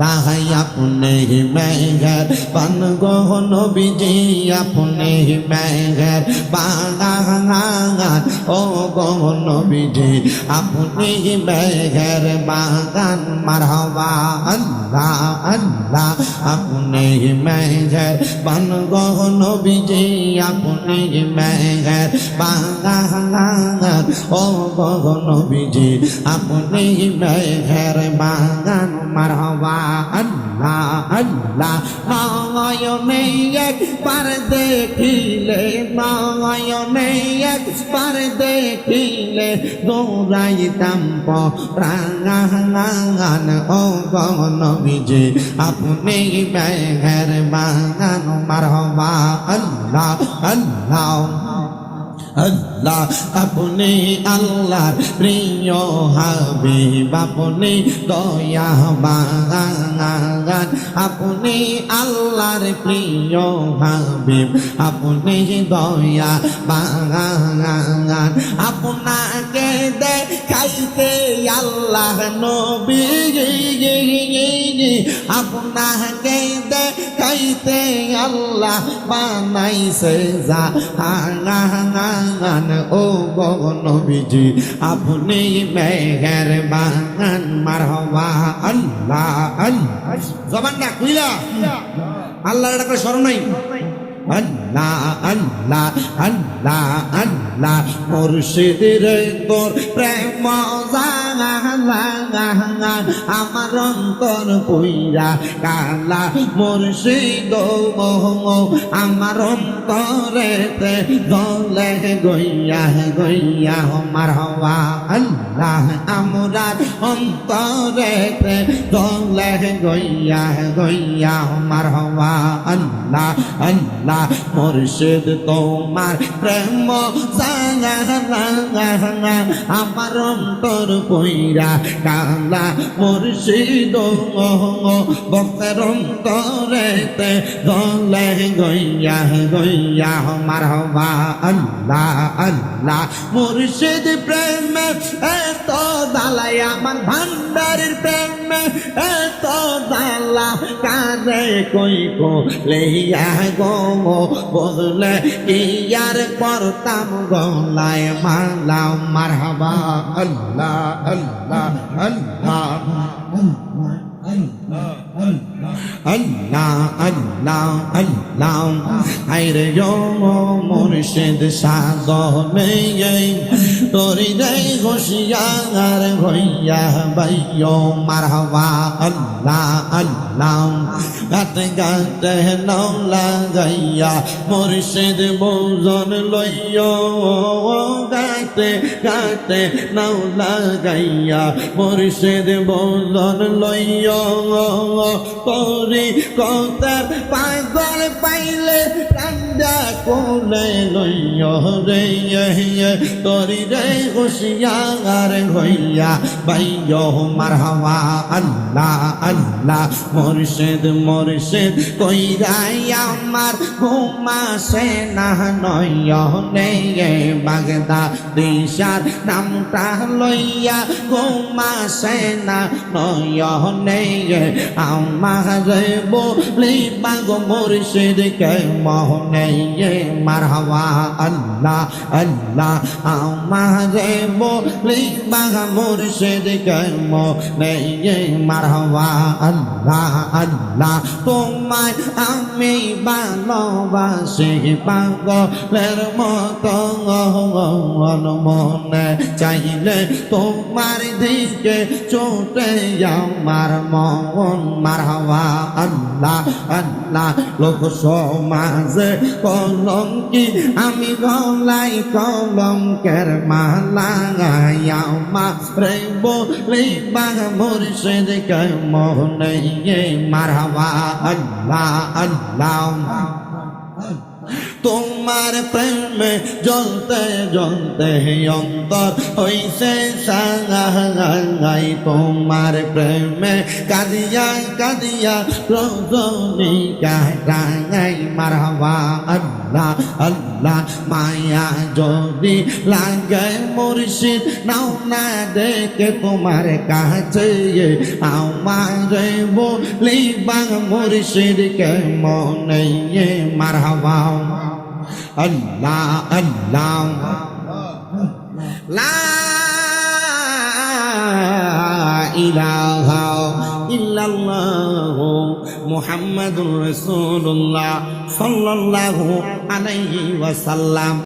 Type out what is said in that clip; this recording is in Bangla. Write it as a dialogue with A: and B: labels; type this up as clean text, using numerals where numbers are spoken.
A: আল্লাহ আপনি মেঘের বান গো নবীজি আপনি মেঘের বাগান ও গো নবীজি আপনি মেঘের বাগান মারহাবা আল্লাহ আল্লাহ আপনি মেঘের বান গো নবীজি আপনি মেঘের বাগান ও গো নবীজি আপনি মেঘের বাগান মারহাবা আল্লাহ আল্লাহ নয়নে একবার দেখিলে নয়নে একবার দেখিলে দৌড়াইতাম প্রাণ ও গো নবীজি আপনি মেঘের বাগান মারহাবা আল্লাহ আল্লাহ আল্লাহ আপনি আল্লাহর প্রিয় হাবিব আপনি দয়াবান আপনি আল্লাহর প্রিয় হাবিব আপনি দয়াবান আপনাকে দেখাইতে আল্লাহ নবী আপনাকে দেখাইতে আল্লাহ বানাইছে জাহান ও গো নবীজি আপনি মেঘের বাগান মারহাবা আল্লাহ আল্লাহ জবান না কইলা আল্লাহর ডাকে স্মরণ নাই আল্লাহ আল্লাহ আল্লাহ আল্লাহ মুর্শিদের তোর প্রেম আমার অন্তর পুইরা কালা মুর্শিদ আমার অন্তরেতে গলে গইয়া গইয়া মারহাবা আল্লাহ আমরার অন্তরেতে গলে গইয়া গইয়া মারহাবা আল্লাহ আল্লাহ মুর্শিদ তোমার প্রেম আমার অন্তর পইরা কালা মুর্শিদ ভক্তের অন্তরেতে গলে গইয়া গইয়া মারহাবা আল্লাহ আল্লাহ মুর্শিদ প্রেমে এত দালাই আমার ভান্ডারের প্রেমে এত দালা কারে কই কো লইয়া গো বদলে কি আর করতাম গলায় মালা মারহাবা আল্লাহ আল্লাহ আল্লাহ আল্লাহ আল্লাহ আল্লাহ আইরে যো মুর্শিদ সাধনে তোরি রে হোশিয়ার হইয়া বাইও মারহাবা আল্লাহ আল্লাহ গাতে গাতে নৌলা গাইয়া মুর্শিদ বোজন লইও গাতে গাতে নৌলা গাইয়া মুর্শিদ বোজন লইও তোরি কতার পাগল পাইলে কান্দা কোলে লইও রে তোরি রে হোশিয়ার হইয়া বাইও মারহাবা আল্লাহ আল্লাহ মুর্শিদ মুর্শিদ কইরাই আমার ঘুমাসে না নয়নে বাগদা দিশার নামটা লইয়া ঘুমাসে না নয়নে আমার বলি বাগো মুর্শিদ কে মোহনে মারহাবা আল্লাহ আল্লাহ আমার বলি বাগো মুর্শিদ কে মোহনে মারহাবা আল্লাহ আল্লাহ তোমায় আমি ভালোবাসি পাগলের মতো মনে চাইলে তোমার দিকে ছুটে আমার মন মারহাবা আল্লাহ আল্লাহ লোক সমাজে কলঙ্কি আমি গলাই কলঙ্কের মালা মারে বলি বাগা মুর্শিদ কে মোহনে মারহাবা আল্লাহ আল্লাহ তোমার প্রেমে জ্বলতে জ্বলতে অন্তর হইছে সাঙ্গাই তোমার প্রেমে কাঁদিয়া কাঁদিয়া রজনী কাটাই মারহাবা আল্লাহ আল্লাহ মায়া যদি লাগে মুর্শিদ নাও না দেখে তোমার কাছে আমারে বলিবা মুর্শিদ কে মনে মারহাবা আল্লাহ আল্লাহ লা ইলাহা ইল্লাল্লাহ মুহাম্মাদুর রাসূলুল্লাহ সাল্লাল্লাহু আলাইহি ওয়াসাল্লাম।